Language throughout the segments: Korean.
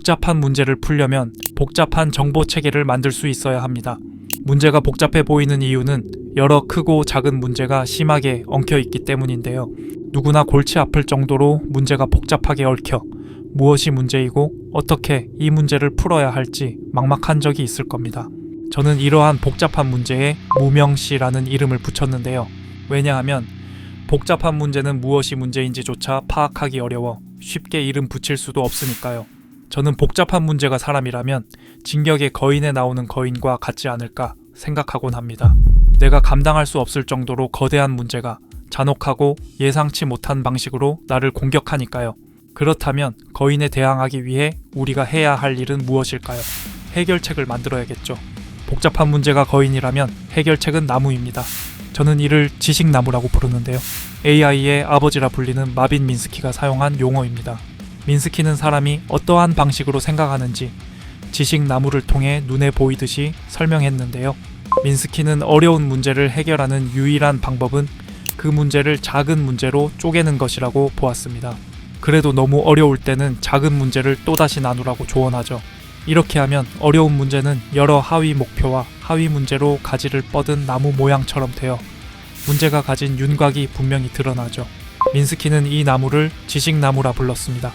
복잡한 문제를 풀려면 복잡한 정보 체계를 만들 수 있어야 합니다. 문제가 복잡해 보이는 이유는 여러 크고 작은 문제가 심하게 엉켜 있기 때문인데요. 누구나 골치 아플 정도로 문제가 복잡하게 얽혀 무엇이 문제이고 어떻게 이 문제를 풀어야 할지 막막한 적이 있을 겁니다. 저는 이러한 복잡한 문제에 무명시라는 이름을 붙였는데요. 왜냐하면 복잡한 문제는 무엇이 문제인지조차 파악하기 어려워 쉽게 이름 붙일 수도 없으니까요. 저는 복잡한 문제가 사람이라면 진격의 거인에 나오는 거인과 같지 않을까 생각하곤 합니다. 내가 감당할 수 없을 정도로 거대한 문제가 잔혹하고 예상치 못한 방식으로 나를 공격하니까요. 그렇다면 거인에 대항하기 위해 우리가 해야 할 일은 무엇일까요? 해결책을 만들어야겠죠. 복잡한 문제가 거인이라면 해결책은 나무입니다. 저는 이를 지식나무라고 부르는데요. AI의 아버지라 불리는 마빈 민스키가 사용한 용어입니다. 민스키는 사람이 어떠한 방식으로 생각하는지 지식나무를 통해 눈에 보이듯이 설명했는데요. 민스키는 어려운 문제를 해결하는 유일한 방법은 그 문제를 작은 문제로 쪼개는 것이라고 보았습니다. 그래도 너무 어려울 때는 작은 문제를 또다시 나누라고 조언하죠. 이렇게 하면 어려운 문제는 여러 하위 목표와 하위 문제로 가지를 뻗은 나무 모양처럼 되어 문제가 가진 윤곽이 분명히 드러나죠. 민스키는 이 나무를 지식나무라 불렀습니다.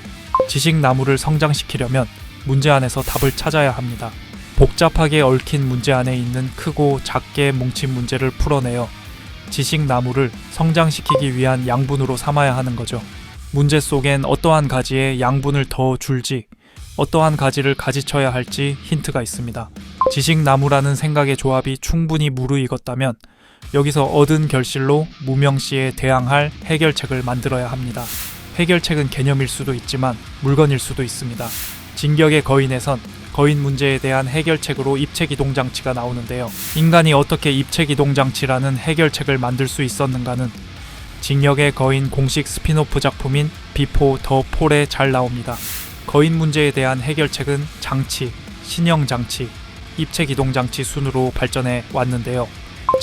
지식나무를 성장시키려면 문제 안에서 답을 찾아야 합니다. 복잡하게 얽힌 문제 안에 있는 크고 작게 뭉친 문제를 풀어내어 지식나무를 성장시키기 위한 양분으로 삼아야 하는 거죠. 문제 속엔 어떠한 가지에 양분을 더 줄지 어떠한 가지를 가지쳐야 할지 힌트가 있습니다. 지식나무라는 생각의 조합이 충분히 무르익었다면 여기서 얻은 결실로 무명시에 대항할 해결책을 만들어야 합니다. 해결책은 개념일 수도 있지만 물건일 수도 있습니다. 진격의 거인에선 거인 문제에 대한 해결책으로 입체기동장치가 나오는데요. 인간이 어떻게 입체기동장치라는 해결책을 만들 수 있었는가는 진격의 거인 공식 스피노프 작품인 비포 더 폴에 잘 나옵니다. 거인 문제에 대한 해결책은 장치, 신형장치, 입체기동장치 순으로 발전해 왔는데요.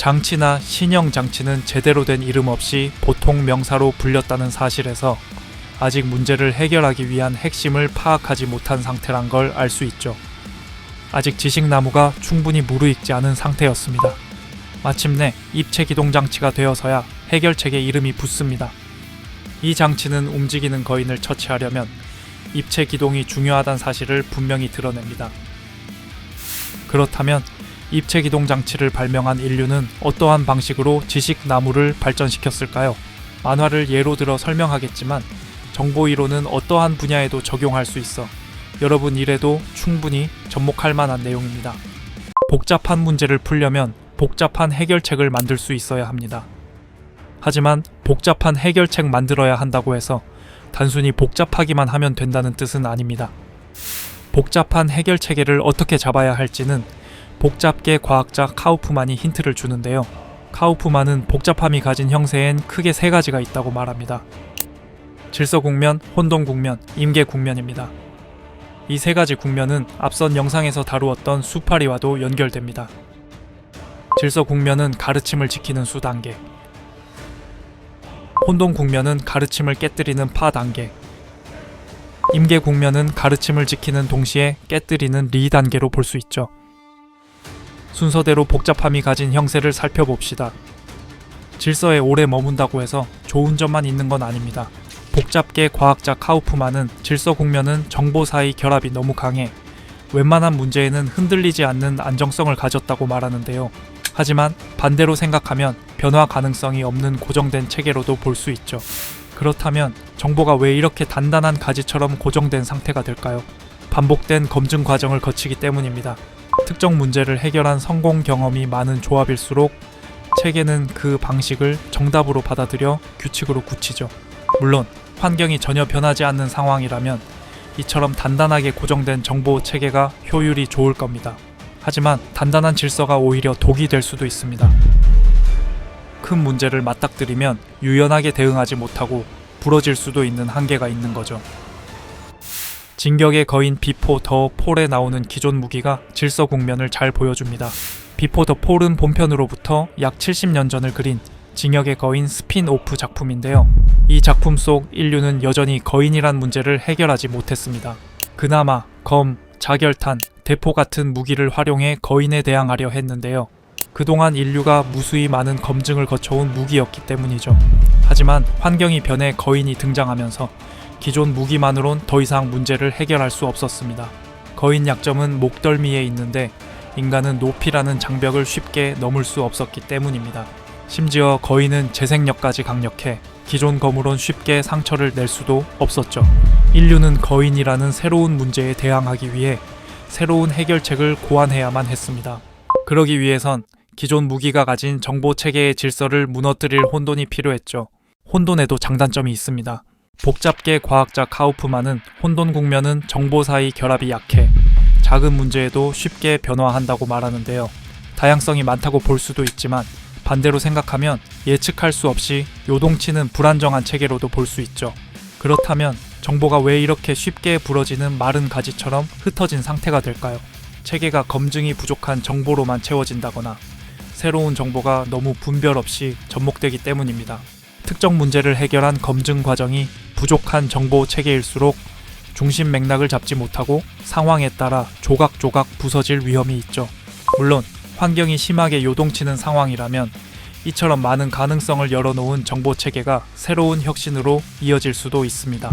장치나 신형장치는 제대로 된 이름 없이 보통 명사로 불렸다는 사실에서 아직 문제를 해결하기 위한 핵심을 파악하지 못한 상태란 걸 알 수 있죠. 아직 지식나무가 충분히 무르익지 않은 상태였습니다. 마침내 입체기동장치가 되어서야 해결책에 이름이 붙습니다. 이 장치는 움직이는 거인을 처치하려면 입체기동이 중요하다는 사실을 분명히 드러냅니다. 그렇다면 입체기동장치를 발명한 인류는 어떠한 방식으로 지식나무를 발전시켰을까요? 만화를 예로 들어 설명하겠지만 정보이론은 어떠한 분야에도 적용할 수 있어 여러분 일에도 충분히 접목할 만한 내용입니다. 복잡한 문제를 풀려면 복잡한 해결책을 만들 수 있어야 합니다. 하지만 복잡한 해결책 만들어야 한다고 해서 단순히 복잡하기만 하면 된다는 뜻은 아닙니다. 복잡한 해결 체계를 어떻게 잡아야 할지는 복잡계 과학자 카우프만이 힌트를 주는데요. 카우프만은 복잡함이 가진 형세엔 크게 세 가지가 있다고 말합니다. 질서국면, 혼동국면, 임계국면입니다. 이 세 가지 국면은 앞선 영상에서 다루었던 수파리와도 연결됩니다. 질서국면은 가르침을 지키는 수 단계, 혼동국면은 가르침을 깨뜨리는 파 단계, 임계국면은 가르침을 지키는 동시에 깨뜨리는 리 단계로 볼 수 있죠. 순서대로 복잡함이 가진 형세를 살펴봅시다. 질서에 오래 머문다고 해서 좋은 점만 있는 건 아닙니다. 복잡계 과학자 카우프만은 질서 국면은 정보 사이 결합이 너무 강해 웬만한 문제에는 흔들리지 않는 안정성을 가졌다고 말하는데요. 하지만 반대로 생각하면 변화 가능성이 없는 고정된 체계로도 볼 수 있죠. 그렇다면 정보가 왜 이렇게 단단한 가지처럼 고정된 상태가 될까요? 반복된 검증 과정을 거치기 때문입니다. 특정 문제를 해결한 성공 경험이 많은 조합일수록 체계는 그 방식을 정답으로 받아들여 규칙으로 굳히죠. 물론 환경이 전혀 변하지 않는 상황이라면 이처럼 단단하게 고정된 정보 체계가 효율이 좋을 겁니다. 하지만 단단한 질서가 오히려 독이 될 수도 있습니다. 큰 문제를 맞닥뜨리면 유연하게 대응하지 못하고 부러질 수도 있는 한계가 있는 거죠. 진격의 거인 비포 더 폴에 나오는 기존 무기가 질서 국면을 잘 보여줍니다. 비포 더 폴은 본편으로부터 약 70년 전을 그린 진격의 거인 스핀오프 작품인데요. 이 작품 속 인류는 여전히 거인이란 문제를 해결하지 못했습니다. 그나마 검, 자결탄, 대포 같은 무기를 활용해 거인에 대항하려 했는데요. 그동안 인류가 무수히 많은 검증을 거쳐온 무기였기 때문이죠. 하지만 환경이 변해 거인이 등장하면서 기존 무기만으론 더 이상 문제를 해결할 수 없었습니다. 거인 약점은 목덜미에 있는데 인간은 높이라는 장벽을 쉽게 넘을 수 없었기 때문입니다. 심지어 거인은 재생력까지 강력해 기존 검으론 쉽게 상처를 낼 수도 없었죠. 인류는 거인이라는 새로운 문제에 대항하기 위해 새로운 해결책을 고안해야만 했습니다. 그러기 위해선 기존 무기가 가진 정보 체계의 질서를 무너뜨릴 혼돈이 필요했죠. 혼돈에도 장단점이 있습니다. 복잡계 과학자 카우프만은 혼돈 국면은 정보 사이 결합이 약해 작은 문제에도 쉽게 변화한다고 말하는데요. 다양성이 많다고 볼 수도 있지만 반대로 생각하면 예측할 수 없이 요동치는 불안정한 체계로도 볼 수 있죠. 그렇다면 정보가 왜 이렇게 쉽게 부러지는 마른 가지처럼 흩어진 상태가 될까요? 체계가 검증이 부족한 정보로만 채워진다거나 새로운 정보가 너무 분별 없이 접목되기 때문입니다. 특정 문제를 해결한 검증 과정이 부족한 정보 체계일수록 중심 맥락을 잡지 못하고 상황에 따라 조각조각 부서질 위험이 있죠. 물론 환경이 심하게 요동치는 상황이라면 이처럼 많은 가능성을 열어놓은 정보 체계가 새로운 혁신으로 이어질 수도 있습니다.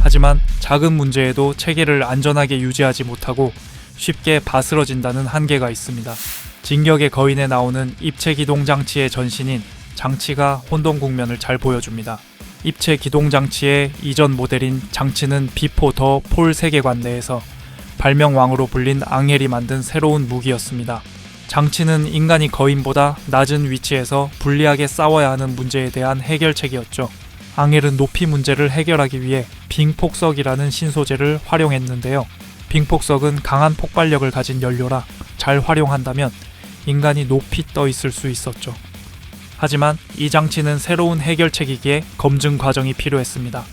하지만 작은 문제에도 체계를 안전하게 유지하지 못하고 쉽게 바스러진다는 한계가 있습니다. 진격의 거인에 나오는 입체 기동 장치의 전신인 장치가 혼돈 국면을 잘 보여줍니다. 입체 기동 장치의 이전 모델인 장치는 비포 더 폴 세계관 내에서 발명왕으로 불린 앙헬이 만든 새로운 무기였습니다. 장치는 인간이 거인보다 낮은 위치에서 불리하게 싸워야 하는 문제에 대한 해결책이었죠. 앙헬은 높이 문제를 해결하기 위해 빙폭석이라는 신소재를 활용했는데요. 빙폭석은 강한 폭발력을 가진 연료라 잘 활용한다면 인간이 높이 떠 있을 수 있었죠. 하지만 이 장치는 새로운 해결책이기에 검증 과정이 필요했습니다.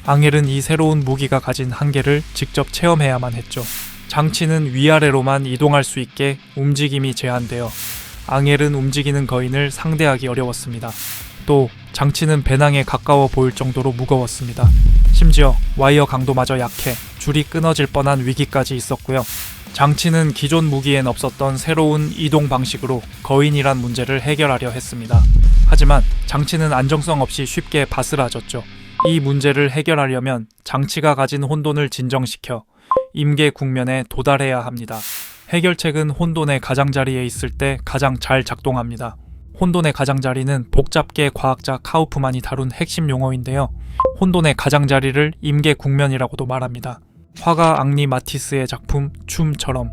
앙헬은 이 새로운 무기가 가진 한계를 직접 체험해야만 했죠. 장치는 위아래로만 이동할 수 있게 움직임이 제한되어 앙헬은 움직이는 거인을 상대하기 어려웠습니다. 또 장치는 배낭에 가까워 보일 정도로 무거웠습니다. 심지어 와이어 강도마저 약해 줄이 끊어질 뻔한 위기까지 있었고요. 장치는 기존 무기엔 없었던 새로운 이동 방식으로 거인이란 문제를 해결하려 했습니다. 하지만 장치는 안정성 없이 쉽게 바스라졌죠. 이 문제를 해결하려면 장치가 가진 혼돈을 진정시켜 임계 국면에 도달해야 합니다. 해결책은 혼돈의 가장자리에 있을 때 가장 잘 작동합니다. 혼돈의 가장자리는 복잡계 과학자 카우프만이 다룬 핵심 용어인데요. 혼돈의 가장자리를 임계 국면이라고도 말합니다. 화가 앙리 마티스의 작품 춤처럼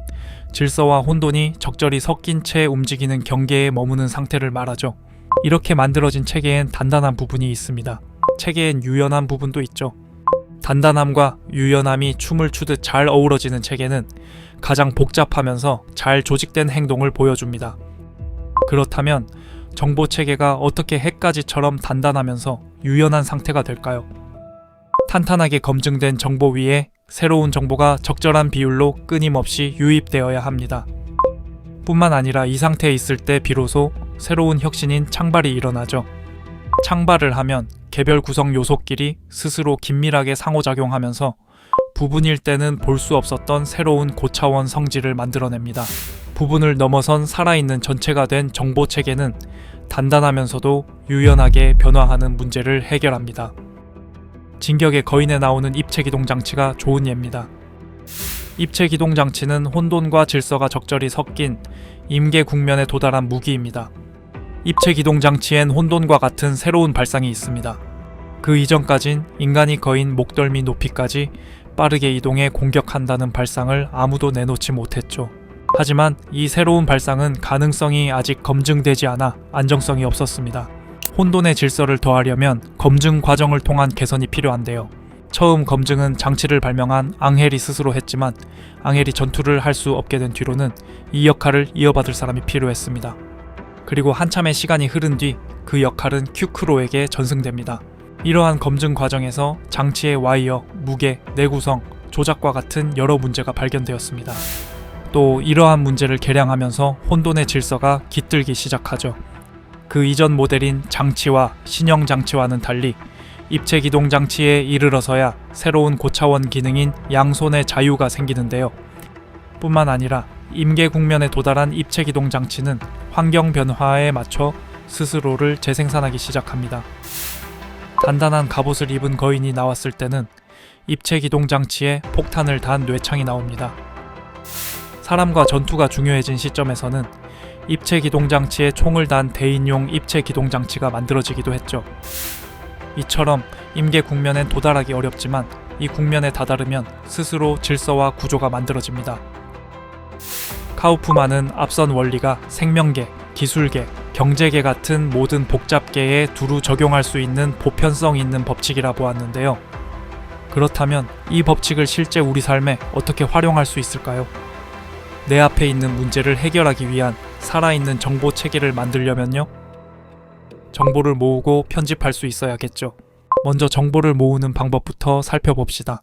질서와 혼돈이 적절히 섞인 채 움직이는 경계에 머무는 상태를 말하죠. 이렇게 만들어진 체계엔 단단한 부분이 있습니다. 체계엔 유연한 부분도 있죠. 단단함과 유연함이 춤을 추듯 잘 어우러지는 체계는 가장 복잡하면서 잘 조직된 행동을 보여줍니다. 그렇다면 정보 체계가 어떻게 핵가지처럼 단단하면서 유연한 상태가 될까요? 탄탄하게 검증된 정보 위에 새로운 정보가 적절한 비율로 끊임없이 유입되어야 합니다. 뿐만 아니라 이 상태에 있을 때 비로소 새로운 혁신인 창발이 일어나죠. 창발을 하면 개별 구성 요소끼리 스스로 긴밀하게 상호작용하면서 부분일 때는 볼 수 없었던 새로운 고차원 성질을 만들어냅니다. 부분을 넘어선 살아있는 전체가 된 정보 체계는 단단하면서도 유연하게 변화하는 문제를 해결합니다. 진격의 거인에 나오는 입체기동 장치가 좋은 예입니다. 입체기동 장치는 혼돈과 질서가 적절히 섞인 임계 국면에 도달한 무기입니다. 입체기동 장치엔 혼돈과 같은 새로운 발상이 있습니다. 그 이전까진 인간이 거인 목덜미 높이까지 빠르게 이동해 공격한다는 발상을 아무도 내놓지 못했죠. 하지만 이 새로운 발상은 가능성이 아직 검증되지 않아 안정성이 없었습니다. 혼돈의 질서를 더하려면 검증 과정을 통한 개선이 필요한데요. 처음 검증은 장치를 발명한 앙헬이 스스로 했지만 앙헬이 전투를 할 수 없게 된 뒤로는 이 역할을 이어받을 사람이 필요했습니다. 그리고 한참의 시간이 흐른 뒤 그 역할은 큐크로에게 전승됩니다. 이러한 검증 과정에서 장치의 와이어, 무게, 내구성, 조작과 같은 여러 문제가 발견되었습니다. 또 이러한 문제를 개량하면서 혼돈의 질서가 깃들기 시작하죠. 그 이전 모델인 장치와 신형 장치와는 달리 입체 기동 장치에 이르러서야 새로운 고차원 기능인 양손의 자유가 생기는데요. 뿐만 아니라 임계 국면에 도달한 입체 기동 장치는 환경 변화에 맞춰 스스로를 재생산하기 시작합니다. 단단한 갑옷을 입은 거인이 나왔을 때는 입체 기동 장치에 폭탄을 단 뇌창이 나옵니다. 사람과 전투가 중요해진 시점에서는 입체 기동 장치에 총을 단 대인용 입체 기동 장치가 만들어지기도 했죠. 이처럼 임계 국면엔 도달하기 어렵지만 이 국면에 다다르면 스스로 질서와 구조가 만들어집니다. 카우프만은 앞선 원리가 생명계, 기술계, 경제계 같은 모든 복잡계에 두루 적용할 수 있는 보편성 있는 법칙이라 보았는데요. 그렇다면 이 법칙을 실제 우리 삶에 어떻게 활용할 수 있을까요? 내 앞에 있는 문제를 해결하기 위한 살아있는 정보 체계를 만들려면요. 정보를 모으고 편집할 수 있어야겠죠. 먼저 정보를 모으는 방법부터 살펴봅시다.